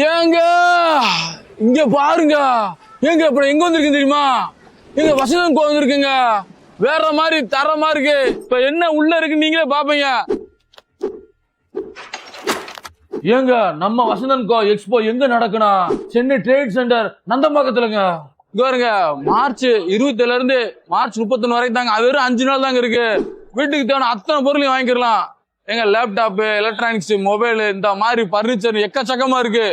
ஏங்க இங்க பாருங்க. ஏங்க இப்ப எங்க வந்திருக்கு தெரியுமா? எங்க வசந்தம் கோ வந்திருக்குங்க. வேற மாதிரி தரமா இருக்கு. இப்ப என்ன உள்ள இருக்கு நீங்களே பாப்பீங்க. ஏங்க நம்ம வசந்தன் கோ எக்ஸ்போ எங்க நடக்குனா சென்னை ட்ரேட் சென்டர் நந்தம்பாக்கத்துலங்க. இங்க பாருங்க, மார்ச் 27 இருந்து மார்ச் 31 வரைக்கும் தாங்க. அது வெறும் 5 நாள் தாங்க இருக்கு. வீட்டுக்கு தேவையான அத்தனை பொருளையும் வாங்கிக்கலாம். எங்க லேப்டாப், எலக்ட்ரானிக்ஸ், மொபைல், இந்த மாதிரி பர்னிச்சர் எக்கச்சக்கமா இருக்கு.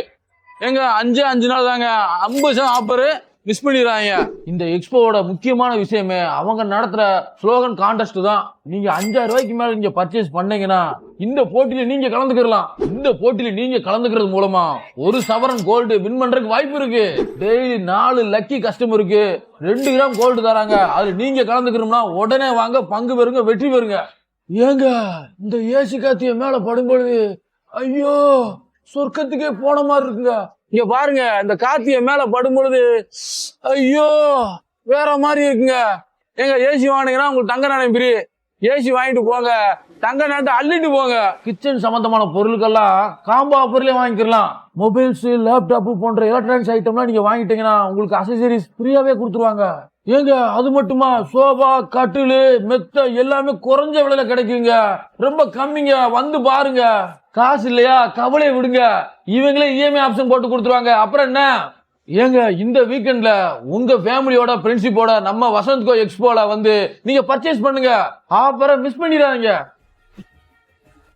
எங்க 5 நாள் தாங்க, 50% ஆஃபர். மிஸ் பண்ணிடுறாங்க. இந்த எக்ஸ்போவோட முக்கியமான விஷயமே அவங்க நடத்துற ஸ்லோகன் கான்டெஸ்ட் தான். நீங்க 5000 ரூபாய்க்கு மேல நீங்க பர்ச்சேஸ் பண்ணீங்கன்னா இந்த போட்டியில நீங்க கலந்துக்கலாம். இந்த போட்டியில நீங்க கலந்துக்கிறது மூலமா 1 சவரன் கோல்டு வின் பண்றதுக்கு வாய்ப்பு இருக்கு. டெய்லி 4 லக்கி கஸ்டமருக்கு 2 கிராம் கோல்டு தராங்க. அது நீங்க கலந்துக்கணும்னா உடனே வாங்க, பங்கு பெறுங்க, வெற்றி பெறுங்க. ஏங்க இந்த ஏசி காத்திய மேல படும்பொழுது ஐயோ சொர்க்கத்துக்கே போன மாதிரி இருக்குங்க. இங்க பாருங்க, இந்த காத்திய மேல படும் பொழுது ஐயோ வேற மாதிரி இருக்குங்க. எங்க ஏசி வாங்கினீங்கன்னா உங்களுக்கு தங்க நாணயம் பிரி. ஏசி வாங்கிட்டு போங்க, தங்க நாட்டை அள்ளிட்டு போங்க. கிச்சன் சம்பந்தமான பொருட்கள்லாம் காம்போ ஆஃபர்லயே வாங்கிக்கலாம். மொபைல்ஸ், லேப்டாப் போன்ற எலக்ட்ரானிக்ஸ் ஐட்டம்லாம் நீங்க வாங்கிட்டீங்கன்னா உங்களுக்கு அக்சசரிஸ் ஃப்ரீயாவே கொடுத்துருவாங்க. ஏங்க அது மட்டுமா, சோபா, கட்டிலு, மெத்த எல்லாமே குறைஞ்ச விலையில கிடைக்குங்க. ரொம்ப கம்மிங்க, வந்து பாருங்க. காசு இல்லையா கவலையை விடுங்க, இவங்களே இஎம்ஐ ஆப்ஷன் போட்டு கொடுத்துருவாங்க. அப்புறம் என்ன? ஏங்க இந்த வீக்கெண்ட்ல உங்க ஃபேமிலியோட ஃப்ரெண்ட்ஷிப்போட நம்ம வசந்த் கோ எக்ஸ்போல வந்து நீங்க பர்ச்சேஸ் பண்ணுங்க. ஆஃபரை மிஸ் பண்ணிடாதீங்க.